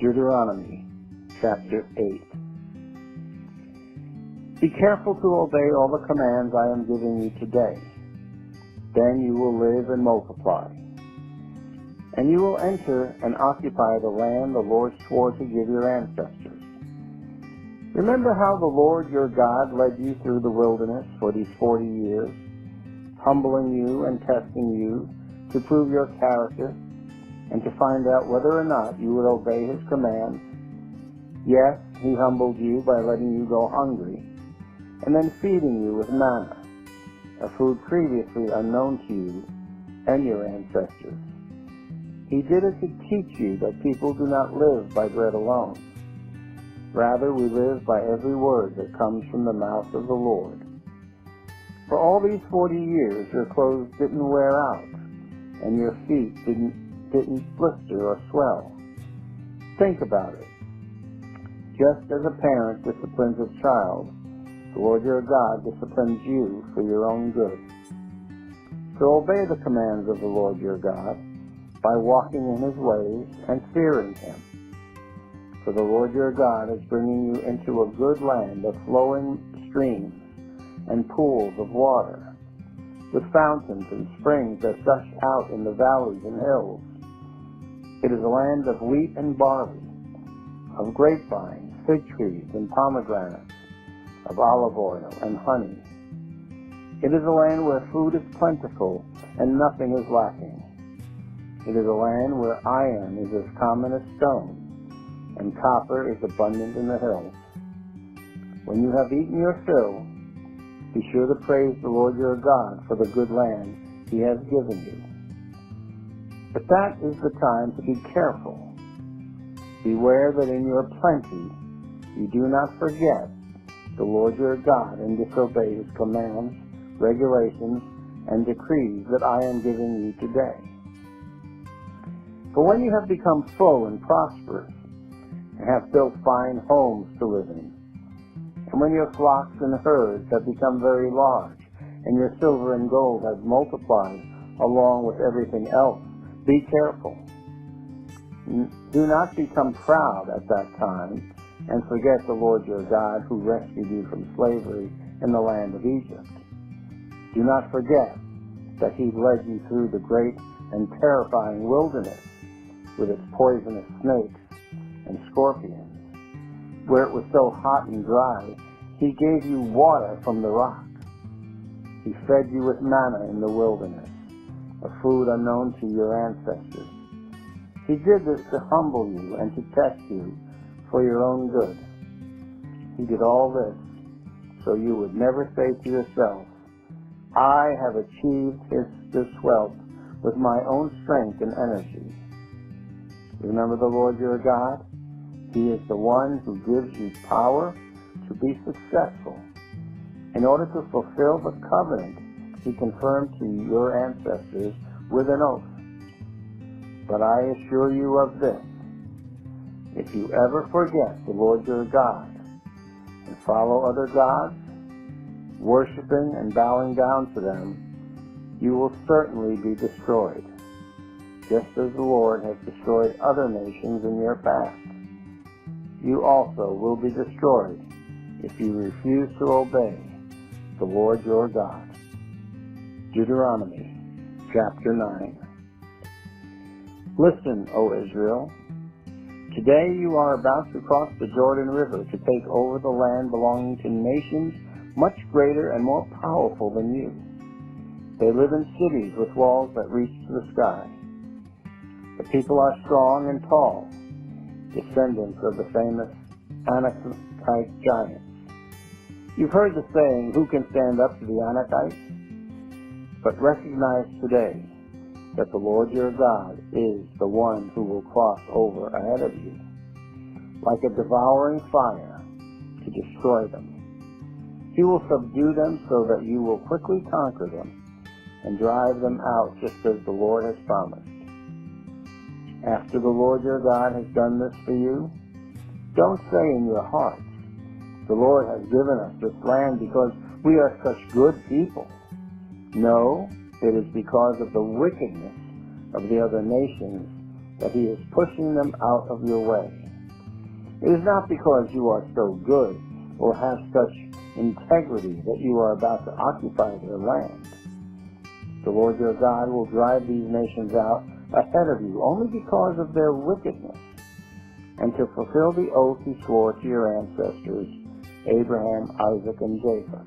Deuteronomy chapter 8. Be careful to obey all the commands I am giving you today. Then you will live and multiply. And you will enter and occupy the land the Lord swore to give your ancestors. Remember how the Lord your God led you through the wilderness for these 40 years, humbling you and testing you to prove your character and to find out whether or not you would obey his commands. Yes, he humbled you by letting you go hungry and then feeding you with manna, a food previously unknown to you and your ancestors. He did it to teach you that people do not live by bread alone. Rather, we live by every word that comes from the mouth of the Lord. For all these 40 years, your clothes didn't wear out, and your feet didn't blister or swell. Think about it. Just as a parent disciplines a child, the Lord your God disciplines you for your own good. So obey the commands of the Lord your God by walking in his ways and fearing him. For the Lord your God is bringing you into a good land of flowing streams and pools of water, with fountains and springs that gush out in the valleys and hills. It is a land of wheat and barley, of grapevines, fig trees, and pomegranates, of olive oil and honey. It is a land where food is plentiful and nothing is lacking. It is a land where iron is as common as stone, and copper is abundant in the hills. When you have eaten your fill, be sure to praise the Lord your God for the good land he has given you. But that is the time to be careful. Beware that in your plenty you do not forget the Lord your God and disobey his commands, regulations, and decrees that I am giving you today. For when you have become full and prosperous, and have built fine homes to live in, and when your flocks and herds have become very large, and your silver and gold have multiplied along with everything else, be careful. Do not become proud at that time and forget the Lord your God who rescued you from slavery in the land of Egypt. Do not forget that he led you through the great and terrifying wilderness with its poisonous snakes and scorpions. Where it was so hot and dry, he gave you water from the rock. He fed you with manna in the wilderness, a food unknown to your ancestors. He did this to humble you and to test you for your own good. He did all this so you would never say to yourself, I have achieved this wealth with my own strength and energy. Remember the Lord your God? He is the one who gives you power to be successful. In order to fulfill the covenant he confirmed to your ancestors with an oath. But I assure you of this, if you ever forget the Lord your God and follow other gods, worshiping and bowing down to them, you will certainly be destroyed, just as the Lord has destroyed other nations in your past. You also will be destroyed if you refuse to obey the Lord your God. Deuteronomy chapter 9. Listen, O Israel. Today you are about to cross the Jordan River to take over the land belonging to nations much greater and more powerful than you. They live in cities with walls that reach to the sky. The people are strong and tall, descendants of the famous Anakite giants. You've heard the saying, who can stand up to the Anakites? But recognize today that the Lord your God is the one who will cross over ahead of you, like a devouring fire, to destroy them. He will subdue them so that you will quickly conquer them and drive them out just as the Lord has promised. After the Lord your God has done this for you, don't say in your hearts, the Lord has given us this land because we are such good people. No, it is because of the wickedness of the other nations that he is pushing them out of your way. It is not because you are so good or have such integrity that you are about to occupy their land. The Lord your God will drive these nations out ahead of you only because of their wickedness, and to fulfill the oath he swore to your ancestors, Abraham, Isaac, and Jacob.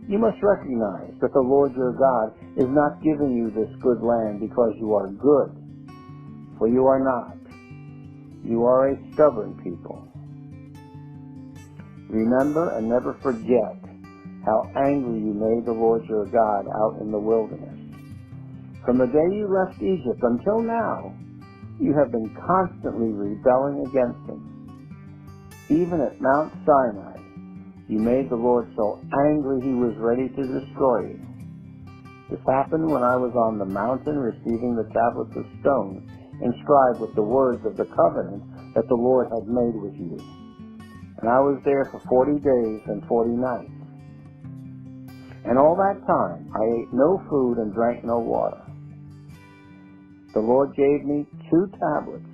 You must recognize that the Lord your God is not giving you this good land because you are good, for you are not. You are a stubborn people. Remember and never forget how angry you made the Lord your God out in the wilderness. From the day you left Egypt until now, you have been constantly rebelling against him. Even at Mount Sinai, you made the Lord so angry he was ready to destroy you. This happened when I was on the mountain receiving the tablets of stone inscribed with the words of the covenant that the Lord had made with you. And I was there for 40 days and 40 nights. And all that time I ate no food and drank no water. The Lord gave me 2 tablets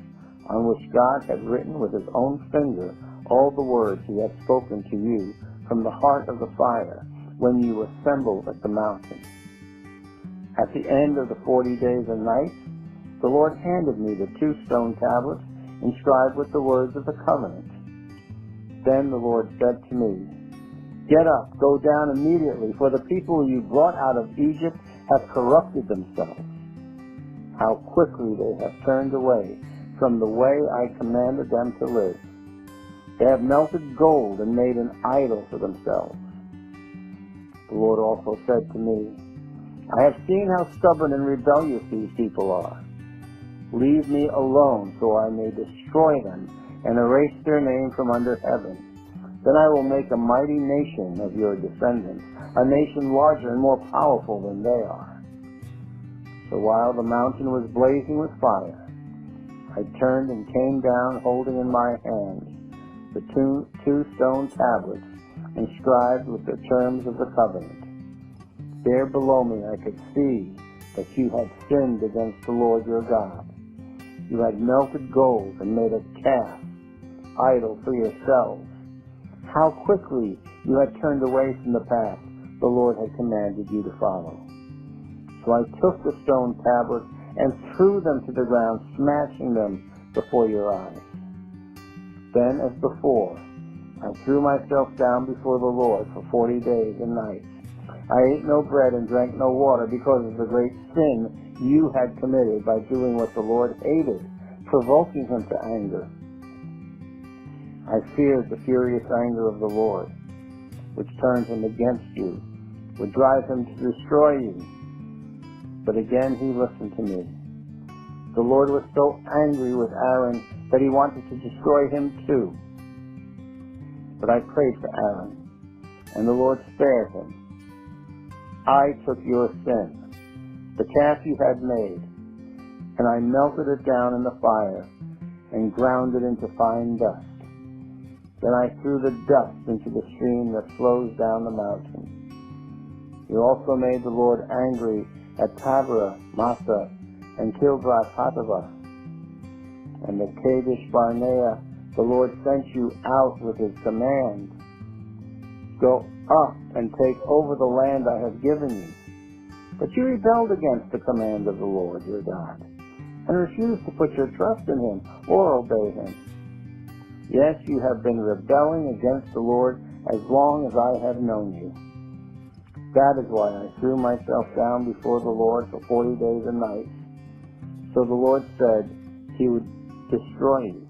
on which God had written with his own finger all the words he had spoken to you from the heart of the fire when you assembled at the mountain. At the end of the 40 days and nights, the Lord handed me the 2 stone tablets inscribed with the words of the covenant. Then the Lord said to me, "Get up, go down immediately, for the people you brought out of Egypt have corrupted themselves. How quickly they have turned away from the way I commanded them to live. They have melted gold and made an idol for themselves." The Lord also said to me, "I have seen how stubborn and rebellious these people are. Leave me alone so I may destroy them and erase their name from under heaven. Then I will make a mighty nation of your descendants, a nation larger and more powerful than they are." So while the mountain was blazing with fire, I turned and came down holding in my hands the two stone tablets inscribed with the terms of the covenant. There below me I could see that you had sinned against the Lord your God. You had melted gold and made a calf idol for yourselves. How quickly you had turned away from the path the Lord had commanded you to follow. So I took the stone tablets and threw them to the ground, smashing them before your eyes. Then, as before, I threw myself down before the Lord for 40 days and nights. I ate no bread and drank no water because of the great sin you had committed by doing what the Lord hated, provoking him to anger. I feared the furious anger of the Lord, which turned him against you, would drive him to destroy you. But again he listened to me. The Lord was so angry with Aaron that he wanted to destroy him too. But I prayed for Aaron, and the Lord spared him. I took your sin, the calf you had made, and I melted it down in the fire and ground it into fine dust. Then I threw the dust into the stream that flows down the mountain. You also made the Lord angry at Taberah, Massa, and Kilbrath-Hatava. And at Kadesh Barnea, the Lord sent you out with his command. Go up and take over the land I have given you. But you rebelled against the command of the Lord your God, and refused to put your trust in him or obey him. Yes, you have been rebelling against the Lord as long as I have known you. That is why I threw myself down before the Lord for 40 days and nights. So the Lord said he would destroy you.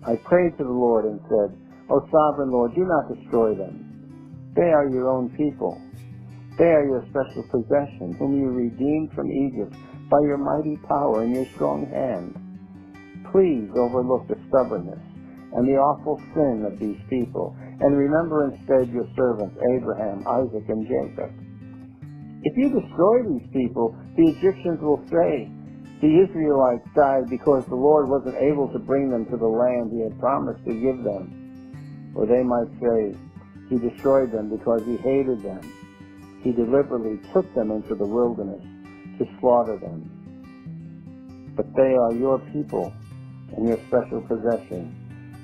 I prayed to the Lord and said, "O sovereign Lord, do not destroy them. They are your own people. They are your special possession, whom you redeemed from Egypt by your mighty power and your strong hand. Please overlook the stubbornness and the awful sin of these people, and remember instead your servants Abraham, Isaac, and Jacob. If you destroy these people, the Egyptians will say, 'The Israelites died because the Lord wasn't able to bring them to the land he had promised to give them.' Or they might say, 'He destroyed them because he hated them. He deliberately took them into the wilderness to slaughter them.' But they are your people, and your special possession,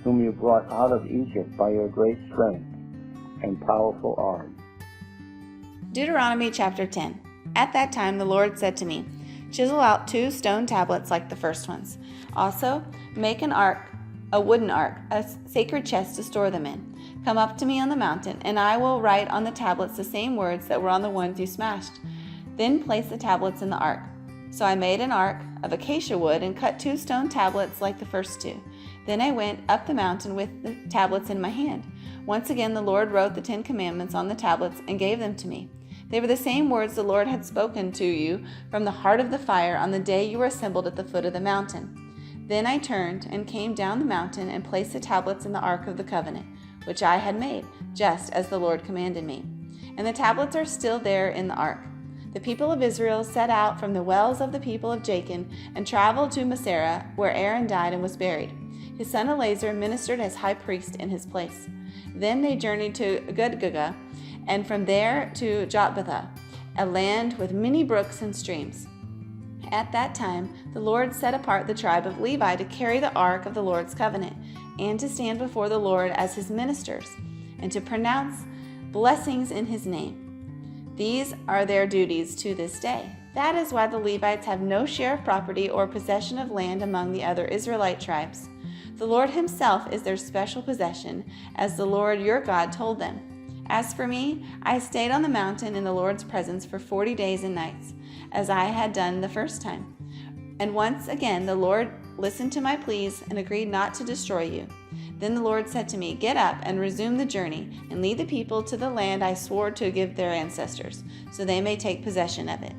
whom you brought out of Egypt by your great strength and powerful arm. Deuteronomy chapter 10. At that time the Lord said to me, Chisel out 2 stone tablets like the first ones. Also, make an ark, a wooden ark, a sacred chest to store them in. Come up to me on the mountain, and I will write on the tablets the same words that were on the ones you smashed. Then place the tablets in the ark. So I made an ark of acacia wood and cut 2 stone tablets like the first 2. Then I went up the mountain with the tablets in my hand. Once again the Lord wrote the 10 commandments on the tablets and gave them to me. They were the same words the Lord had spoken to you from the heart of the fire on the day you were assembled at the foot of the mountain. Then I turned and came down the mountain and placed the tablets in the ark of the covenant, which I had made, just as the Lord commanded me. And the tablets are still there in the ark. The people of Israel set out from the wells of the people of Jacob and traveled to Masera, where Aaron died and was buried. His son Eleazar ministered as high priest in his place. Then they journeyed to Gudgodah, and from there to Jotbathah, a land with many brooks and streams. At that time, the Lord set apart the tribe of Levi to carry the ark of the Lord's covenant, and to stand before the Lord as his ministers, and to pronounce blessings in his name. These are their duties to this day. That is why the Levites have no share of property or possession of land among the other Israelite tribes. The Lord himself is their special possession, as the Lord your God told them. As for me, I stayed on the mountain in the Lord's presence for 40 days and nights, as I had done the first time. And once again the Lord listened to my pleas and agreed not to destroy you. Then the Lord said to me, Get up and resume the journey, and lead the people to the land I swore to give their ancestors, so they may take possession of it.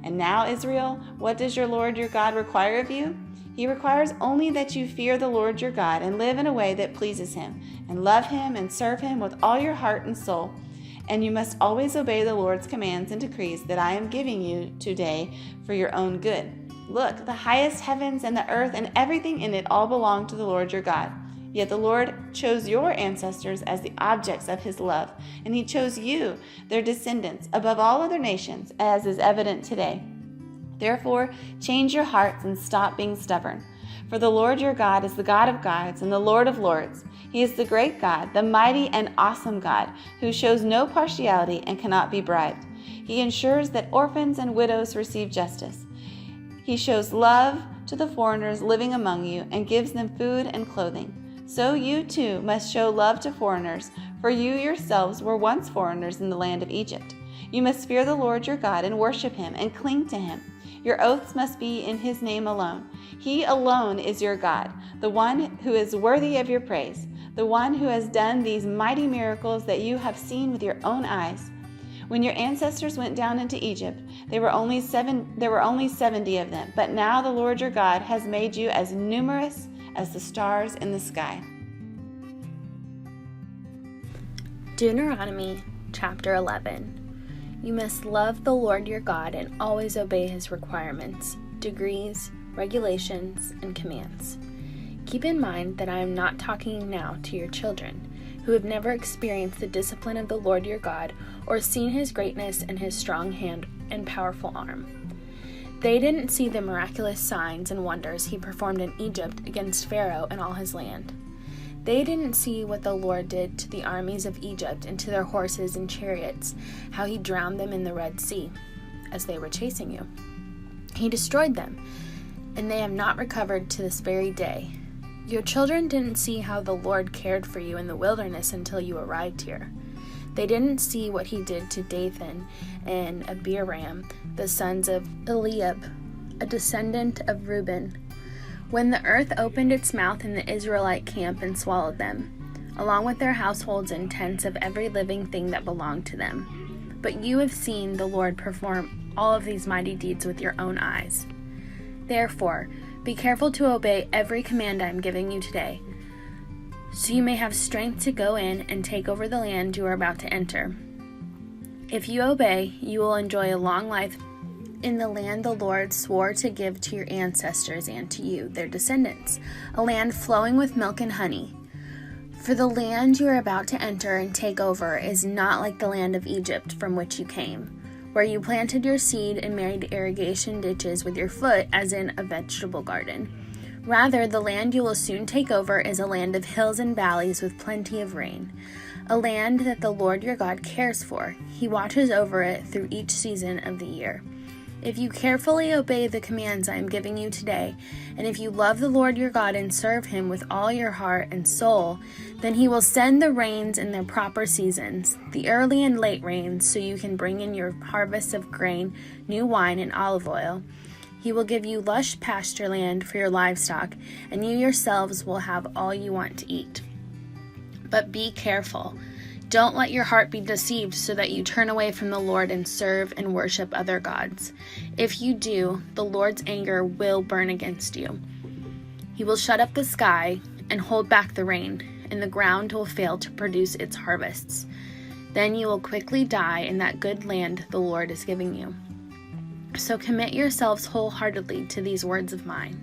And now, Israel, what does your Lord your God require of you? He requires only that you fear the Lord your God and live in a way that pleases him, and love him and serve him with all your heart and soul. And you must always obey the Lord's commands and decrees that I am giving you today for your own good. Look, the highest heavens and the earth and everything in it all belong to the Lord your God. Yet the Lord chose your ancestors as the objects of his love, and he chose you, their descendants, above all other nations, as is evident today. Therefore, change your hearts and stop being stubborn. For the Lord your God is the God of gods and the Lord of lords. He is the great God, the mighty and awesome God, who shows no partiality and cannot be bribed. He ensures that orphans and widows receive justice. He shows love to the foreigners living among you and gives them food and clothing. So you too must show love to foreigners, for you yourselves were once foreigners in the land of Egypt. You must fear the Lord your God and worship him and cling to him. Your oaths must be in his name alone. He alone is your God, the one who is worthy of your praise, the one who has done these mighty miracles that you have seen with your own eyes. When your ancestors went down into Egypt, there were only 70 of them, but now the Lord your God has made you as numerous as the stars in the sky. Deuteronomy chapter 11. You must love the Lord your God and always obey his requirements, decrees, regulations, and commands. Keep in mind that I am not talking now to your children, who have never experienced the discipline of the Lord your God or seen his greatness and his strong hand and powerful arm. They didn't see the miraculous signs and wonders he performed in Egypt against Pharaoh and all his land. They didn't see what the Lord did to the armies of Egypt and to their horses and chariots, how he drowned them in the Red Sea as they were chasing you. He destroyed them, and they have not recovered to this very day. Your children didn't see how the Lord cared for you in the wilderness until you arrived here. They didn't see what he did to Dathan and Abiram, the sons of Eliab, a descendant of Reuben, when the earth opened its mouth in the Israelite camp and swallowed them, along with their households and tents of every living thing that belonged to them. But you have seen the Lord perform all of these mighty deeds with your own eyes. Therefore, be careful to obey every command I am giving you today, so you may have strength to go in and take over the land you are about to enter. If you obey, you will enjoy a long life in the land the Lord swore to give to your ancestors and to you, their descendants, a land flowing with milk and honey. For the land you are about to enter and take over is not like the land of Egypt from which you came, where you planted your seed and made irrigation ditches with your foot as in a vegetable garden, Rather, the land you will soon take over is a land of hills and valleys with plenty of rain, a land that the Lord your God cares for. He watches over it through each season of the year. If you carefully obey the commands I am giving you today, and if you love the Lord your God and serve him with all your heart and soul, then he will send the rains in their proper seasons, the early and late rains, so you can bring in your harvest of grain, new wine, and olive oil. He will give you lush pasture land for your livestock, and you yourselves will have all you want to eat. But be careful. Don't let your heart be deceived so that you turn away from the Lord and serve and worship other gods. If you do, the Lord's anger will burn against you. He will shut up the sky and hold back the rain, and the ground will fail to produce its harvests. Then you will quickly die in that good land the Lord is giving you. So commit yourselves wholeheartedly to these words of mine.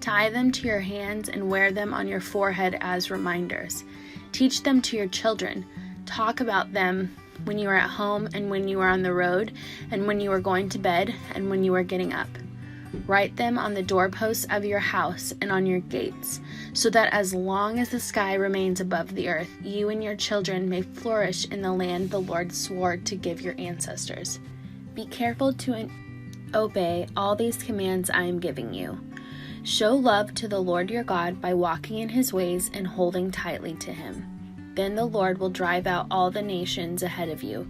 Tie them to your hands and wear them on your forehead as reminders. Teach them to your children. Talk about them when you are at home and when you are on the road and when you are going to bed and when you are getting up. Write them on the doorposts of your house and on your gates, so that as long as the sky remains above the earth, you and your children may flourish in the land the Lord swore to give your ancestors. Be careful to obey all these commands I am giving you. Show love to the Lord your God by walking in his ways and holding tightly to him. Then the Lord will drive out all the nations ahead of you,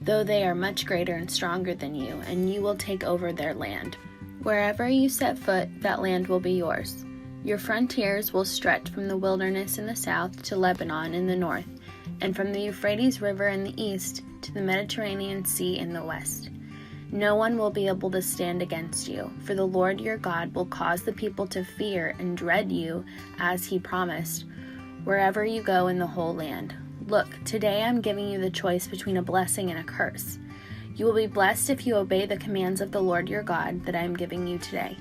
though they are much greater and stronger than you, and you will take over their land. Wherever you set foot, that land will be yours. Your frontiers will stretch from the wilderness in the south to Lebanon in the north, and from the Euphrates River in the east to the Mediterranean Sea in the west. No one will be able to stand against you, for the Lord your God will cause the people to fear and dread you, as he promised, wherever you go in the whole land. Look, today I'm giving you the choice between a blessing and a curse. You will be blessed if you obey the commands of the Lord your God that I am giving you today.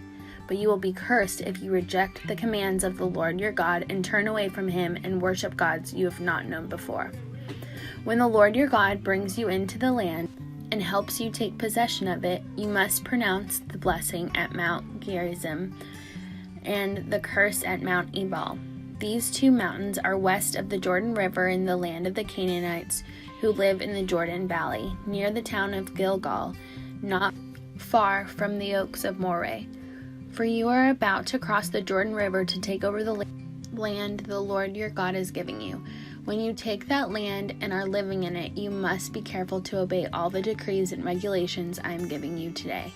But you will be cursed if you reject the commands of the Lord your God and turn away from him and worship gods you have not known before. When the Lord your God brings you into the land and helps you take possession of it, you must pronounce the blessing at Mount Gerizim and the curse at Mount Ebal. These two mountains are west of the Jordan River in the land of the Canaanites who live in the Jordan Valley, near the town of Gilgal, not far from the oaks of Moreh. For you are about to cross the Jordan River to take over the land the Lord your God is giving you. When you take that land and are living in it, you must be careful to obey all the decrees and regulations I am giving you today.